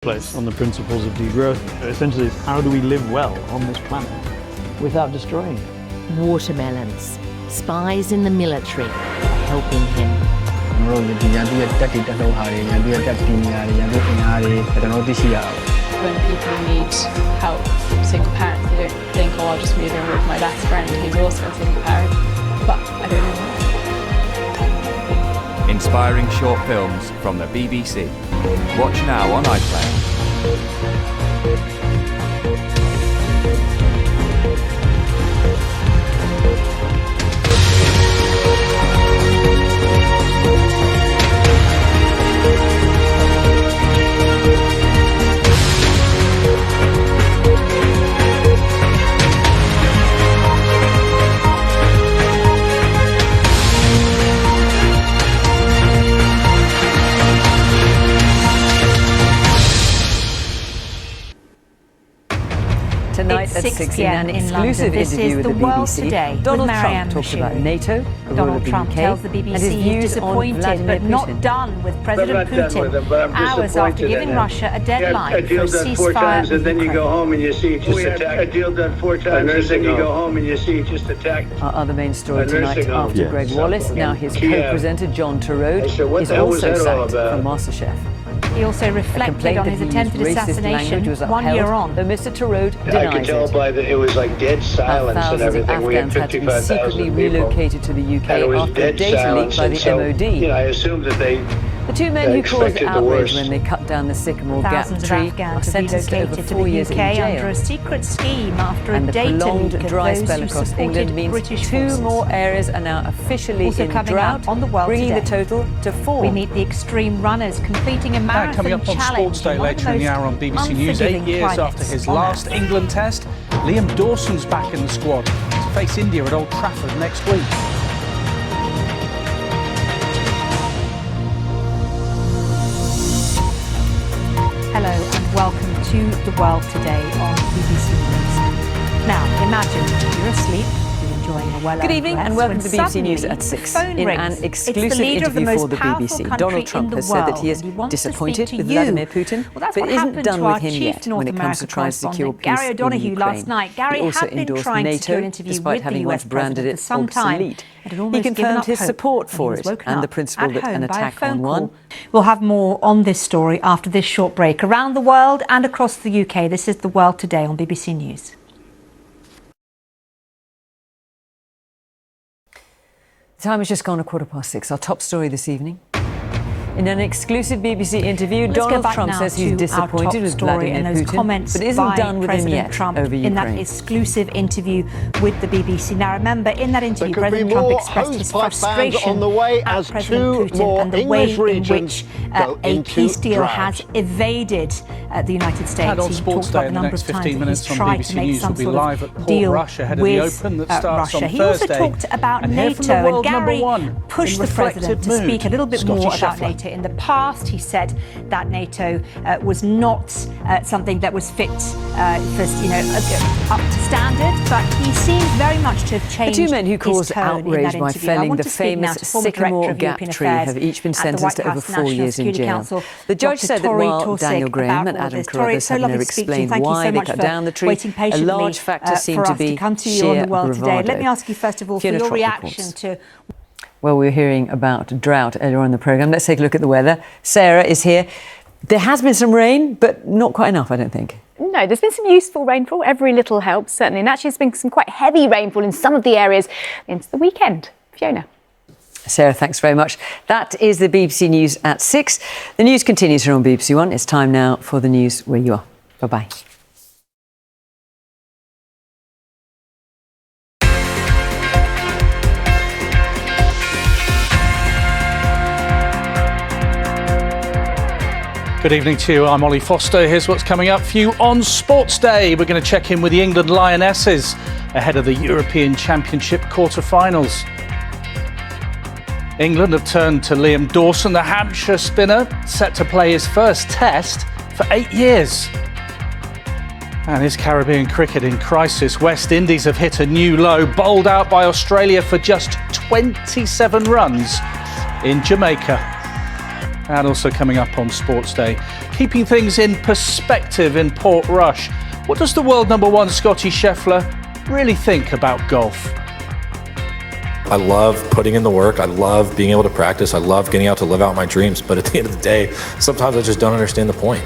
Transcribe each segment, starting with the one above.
place on the principles of degrowth. Essentially, it's how do we live well on this planet without destroying it? Watermelons. Spies in the military helping him. When people need help, single parents, they don't think, oh, I'll just move in with my best friend who's also a single parent. But I don't know. Inspiring short films from the BBC. Watch now on iPlayer. Tonight at 6 p.m. an exclusive interview with the BBC. Today, Donald with Maryam Trump talks Moshiri. about NATO, the role of the Trump UK, tells the BBC and his he's views disappointed, on Vladimir but not Putin. done with President But I'm not done with him, but I'm Putin hours disappointed after giving in him. Russia a deadline A deal for a done 4 ceasefire times, with and then you go Ukraine. home and you see it just attacked. A deal done 4 times, and then you go home and you see it just attacked. Our other main story A tonight nursing home. after Yeah. Greg Wallace, now his Kiev. co-presenter John Turode I said, what is the hell was also that all sacked about? from MasterChef. He also reflected Complaint on that his he used attempted racist assassination language was 1 year upheld, on. though Mr. Turode I denies could tell it. by it was like dead How silence and thousands of everything. We had Afghans had to be 55,000 secretly people. relocated to the And it UK was after a dead data leak silence. by And the so, MOD. I assumed that they The two men who caused expected the outrage worst. when they cut down the Sycamore Gap Thousands of tree are Afghans have sentenced to over relocated to 4 the years in UK jail. under a secret scheme after And a the data prolonged leak of dry those spell who across supported England means British 2 forces. more areas are now officially Also in coming drought, up on the World bringing the Today. total to 4. We meet the extreme runners completing a marathon Coming up on challenge Sportsday in one of later in the most hour on BBC News, 8 unforgiving years after climates his on last Earth. England test, Liam Dawson's back in the squad to face India at Old Trafford next week. Hello and welcome to The World Today on BBC News. Now, imagine you're asleep, you're enjoying a well-earned Good evening rest, and welcome when to the BBC News suddenly at 6. the phone In rings. an It's the exclusive leader of the interview most for the powerful BBC, country Donald in Trump the has said that he world, is and he wants to disappointed speak to with you. Vladimir Putin, Well, that's but what isn't happened done to with our him chief yet North when it comes to America trying to secure correspondent, peace Gary in O'Donoghue Ukraine. last night. Gary He also had been endorsed trying to NATO, secure an interview despite with the having US once branded president it for some time. obsolete. And had He almost given confirmed up his hope support when he for was it woken and the up principle at that an home by a attack phone on one. call. We'll have more on this story after this short break. Around the world and across the UK, this is The World Today on BBC News. The time has just gone 6:15. Our top story this evening. In an exclusive BBC interview, Let's go Donald back Trump now says he's to our disappointed top with story Vladimir and those Putin, comments but isn't by done with him President yet Trump over in that Ukraine. exclusive interview with the BBC. Now, remember, in that interview, There could be President Trump more expressed his hosepipe bans frustration on the way at as President 2 Putin more and the English way in regions which go a into peace deal drought. has evaded the United States. And on He talked Sportsday about in the the number next of times 15 that minutes he's on tried BBC to make News some will be sort live of at Port deal Russia ahead of with the Open that starts Russia. on He also Thursday. talked about And hear from the NATO, and world number Gary one pushed in the president reflective to mood, speak a little bit Scotty more about Scheffler. NATO. In the past, he said that NATO was not something that was fit for, up to standard, but he seems very much to have The changed two men who his caused tone in outrage that by interview. I felling want the to speak now famous to former Director Sycamore of Gap European tree Affairs have each been at the sentenced to White over House 4 National years in Security jail. Council, The judge Dr. said that Tori while Taussig, Daniel Graham about and all Adam this. Tori, Carruthers it's so have lovely never to speak to you. explained Thank you why so they much cut for down the tree, waiting a patiently large factor seemed for to us be to come to you on sheer the World Today. bravado. Let me ask you first of all for Fiona your Bruce reaction reports. to. Well, we were hearing about drought earlier on in the programme. Let's take a look at the weather. Sarah is here. There has been some rain, but not quite enough, I don't think. No, there's been some useful rainfall. Every little helps, certainly. And actually, there's been some quite heavy rainfall in some of the areas into the weekend. Fiona. Sarah, thanks very much. That is the BBC News at 6. The news continues here on BBC One. It's time now for the news where you are. Bye-bye. Good evening to you. I'm Olly Foster. Here's what's coming up for you on Sportsday. We're going to check in with the England Lionesses ahead of the European Championship quarter-finals. England have turned to Liam Dawson, the Hampshire spinner, set to play his first test for 8 years. And is Caribbean cricket in crisis? West Indies have hit a new low, bowled out by Australia for just 27 runs in Jamaica. And also coming up on Sportsday, keeping things in perspective in Portrush. What does the world #1 Scotty Scheffler really think about golf? I love putting in the work. I love being able to practice. I love getting out to live out my dreams. But at the end of the day, sometimes I just don't understand the point.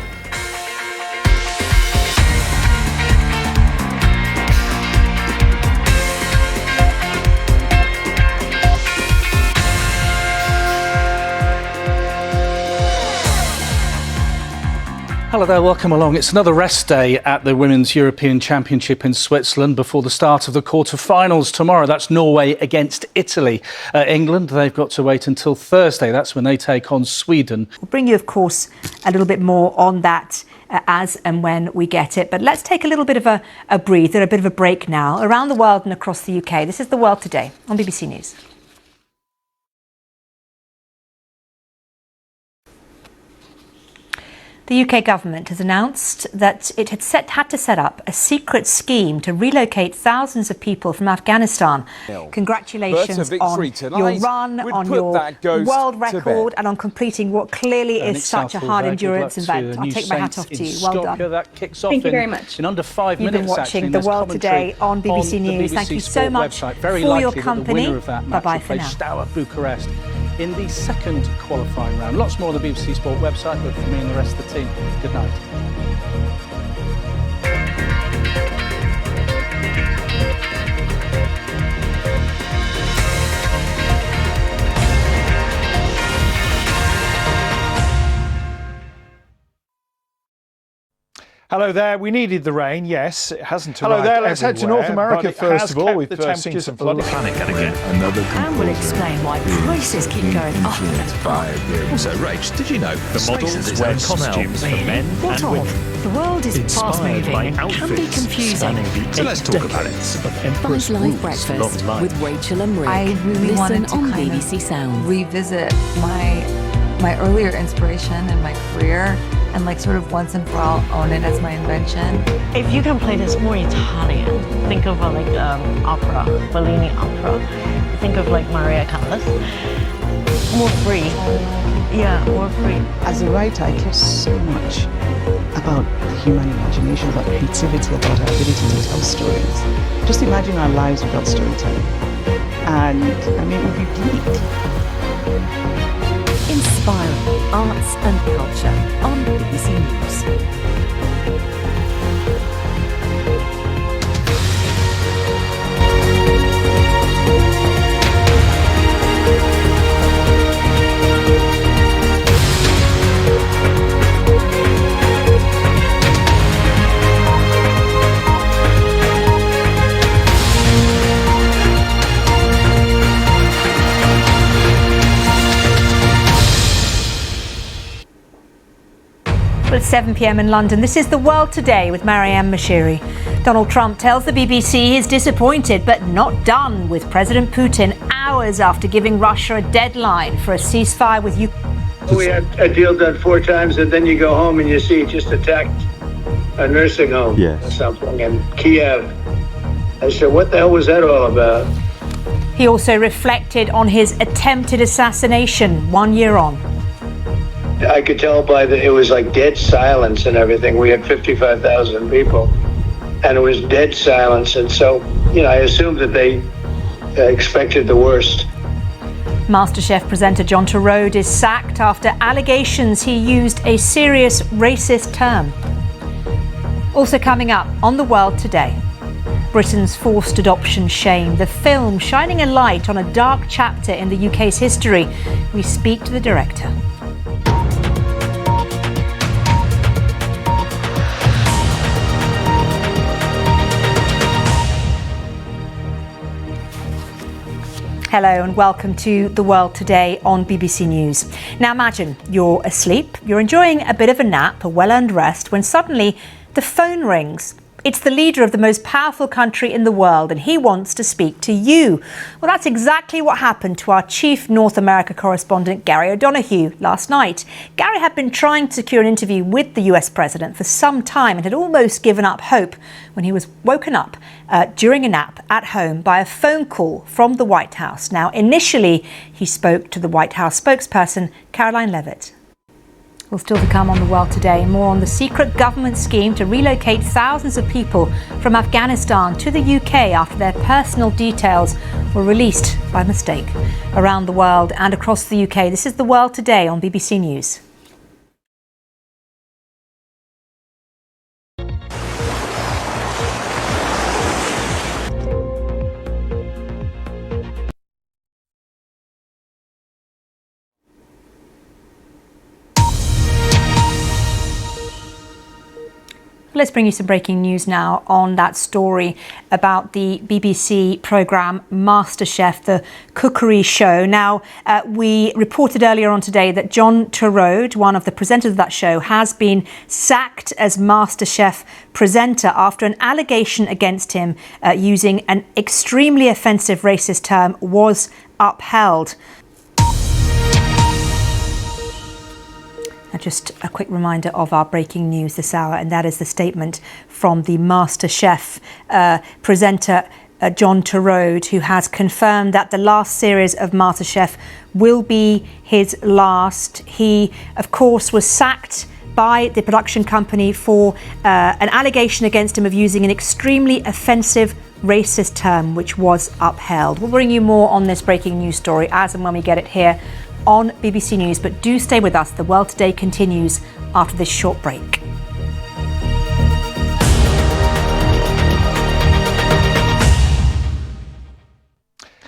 Hello there, welcome along. It's another rest day at the Women's European Championship in Switzerland before the start of the quarter-finals tomorrow. That's Norway against Italy. England, they've got to wait until Thursday. That's when they take on Sweden. We'll bring you, of course, a little bit more on that as and when we get it. But let's take a little bit of a breather, a bit of a break now. Around the world and across the UK, this is The World Today on BBC News. The UK government has announced that it had to set up a secret scheme to relocate thousands of people from Afghanistan. Congratulations on your run, on your world record and on completing what clearly is such a hard endurance event. I'll take my hat off to you. Well done. That kicks off Thank you very much. In under 5 minutes. You've been watching The World Today on BBC News. Thank you so much for your company. Bye-bye for now. Steaua Bucharest in the second qualifying round. Lots more on the BBC Sport website, but for me and the rest of the team, good night. Hello there. We needed the rain, yes. It hasn't arrived. Hello there. Let's head to North America first of all. We've seen some flooding. And we'll explain why prices keep going up. Also, Rach, did you know the models wear costumes for men and women? The world is fast-moving and can be confusing. So let's talk about it. Five Live Breakfast with Rachel and Rick. I really Listen wanted to on kind BBC of Sounds. revisit my earlier inspiration and my career, and like sort of once and for all own it as my invention. If you can play this more Italian, think of like opera, Bellini opera. Think of like Maria Callas. More free. Yeah, more free. As a writer, I care so much about the human imagination, about creativity, about our ability to tell stories. Just imagine our lives without storytelling. And I mean, it would be bleak. Inspiring arts and culture on BBC News. It's 7 p.m. in London. This is The World Today with Maryam Moshiri. Donald Trump tells the BBC he's disappointed but not done with President Putin hours after giving Russia a deadline for a ceasefire with Ukraine. We had a deal done 4 times, and then you go home and you see it just attacked a nursing home or something in Kiev. I said, what the hell was that all about? He also reflected on his attempted assassination 1 year on. I could tell by it was like dead silence and everything. We had 55,000 people, and it was dead silence. And so, I assumed that they expected the worst. MasterChef presenter John Turode is sacked after allegations he used a serious racist term. Also coming up on The World Today, Britain's forced adoption shame, the film shining a light on a dark chapter in the UK's history. We speak to the director. Hello and welcome to The World Today on BBC News. Now imagine you're asleep, you're enjoying a bit of a nap, a well-earned rest, when suddenly the phone rings. It's the leader of the most powerful country in the world and he wants to speak to you. Well, that's exactly what happened to our chief North America correspondent Gary O'Donoghue last night. Gary had been trying to secure an interview with the US president for some time and had almost given up hope when he was woken up during a nap at home by a phone call from the White House. Now, initially, he spoke to the White House spokesperson, Caroline Leavitt. Well, still to come on The World Today, more on the secret government scheme to relocate thousands of people from Afghanistan to the UK after their personal details were released by mistake. Around the world and across the UK, this is The World Today on BBC News. Let's bring you some breaking news now on that story about the BBC programme MasterChef, the cookery show. Now, we reported earlier on today that John Turode, one of the presenters of that show, has been sacked as MasterChef presenter after an allegation against him using an extremely offensive racist term was upheld. Just a quick reminder of our breaking news this hour, and that is the statement from the MasterChef presenter John Turode, who has confirmed that the last series of MasterChef will be his last. He, of course, was sacked by the production company for an allegation against him of using an extremely offensive racist term, which was upheld. We'll bring you more on this breaking news story as and when we get it here on BBC News, but do stay with us. The World Today continues after this short break.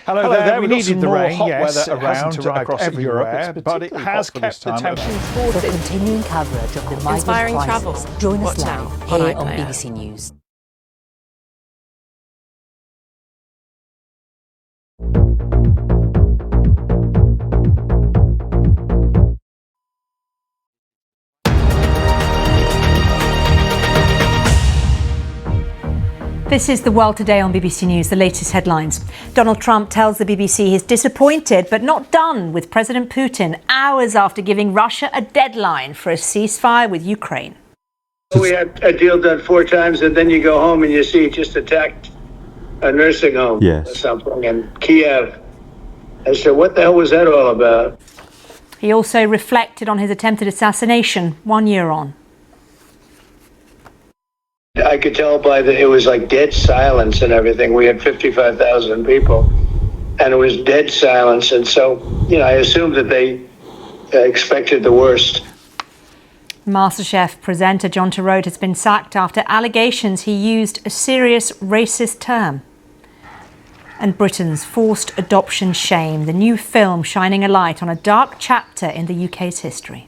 Hello there. We needed the rain, hot yes. weather It hasn't around arrived across everywhere, Europe. It's but it particularly has hot for kept this the time. temperature. For continuing coverage of the migrant Inspiring crisis, travel. join us Watch now now on here on iPlayer. BBC News. This is The World Today on BBC News, the latest headlines. Donald Trump tells the BBC he's disappointed but not done with President Putin hours after giving Russia a deadline for a ceasefire with Ukraine. We had a deal done 4 times, and then you go home and you see he just attacked a nursing home or something in Kiev. I said, what the hell was that all about? He also reflected on his attempted assassination 1 year on. I could tell by it was like dead silence and everything. We had 55,000 people, and it was dead silence. And so, I assumed that they expected the worst. MasterChef presenter John Turode has been sacked after allegations he used a serious racist term. And Britain's forced adoption shame, the new film shining a light on a dark chapter in the UK's history.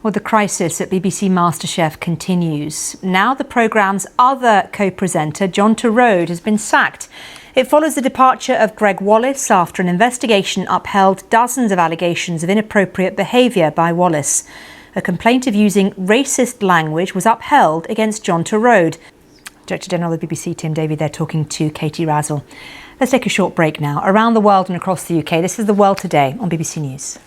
Well, the crisis at BBC MasterChef continues. Now the programme's other co-presenter, John Turode, has been sacked. It follows the departure of Greg Wallace after an investigation upheld dozens of allegations of inappropriate behaviour by Wallace. A complaint of using racist language was upheld against John Turode. Director General of the BBC, Tim Davie, there talking to Katie Razzle. Let's take a short break now. Around the world and across the UK, this is The World Today on BBC News.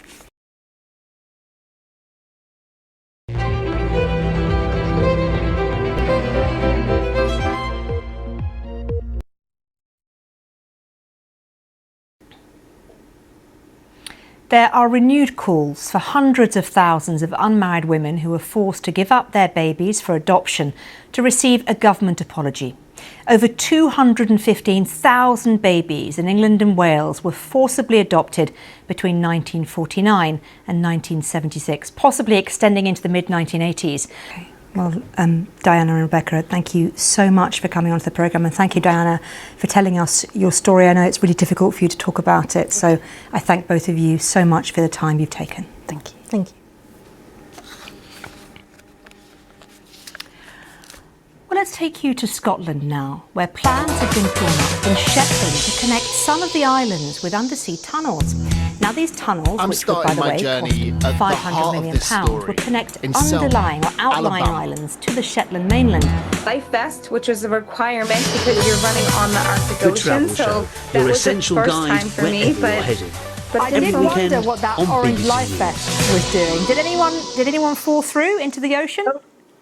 There are renewed calls for hundreds of thousands of unmarried women who were forced to give up their babies for adoption to receive a government apology. Over 215,000 babies in England and Wales were forcibly adopted between 1949 and 1976, possibly extending into the mid-1980s. Well, Diana and Rebecca, thank you so much for coming onto the programme, and thank you, Diana, for telling us your story. I know it's really difficult for you to talk about it, so I thank both of you so much for the time you've taken. Thank you. Thank you. Well, let's take you to Scotland now, where plans have been drawn up in Shetland to connect some of the islands with undersea tunnels. Now, these tunnels, which would, by the way, cost £500 million, will connect underlying or outlying islands to the Shetland mainland. Life vest, which was a requirement because you're running on the Arctic Ocean, so that was the first time for me. But I did wonder what that orange life vest was doing. Did anyone fall through into the ocean?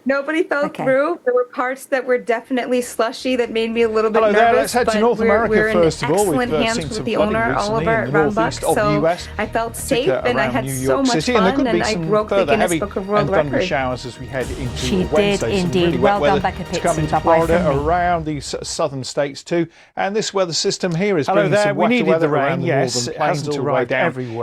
Nobody fell through. There were parts that were definitely slushy that made me a little bit Hello nervous. there, let's head to North America we're first in of all. excellent We've hands seen with some the flooding owner, recently Oliver in the at Runbuck, northeast of the so US, I felt safe particularly and I around had New so York much City, and there fun could and be I some broke the further Guinness heavy Book of World and thundery Records. showers as we head into She did Wednesday. Some indeed. really Well wet done, weather Becca to come Pitsy. into Bye-bye Florida from me. around the southern states too, and this weather system here is Hello bringing there, some we wetter needed weather the rain, around the yes, northern it plains hasn't all the way arrived down everywhere.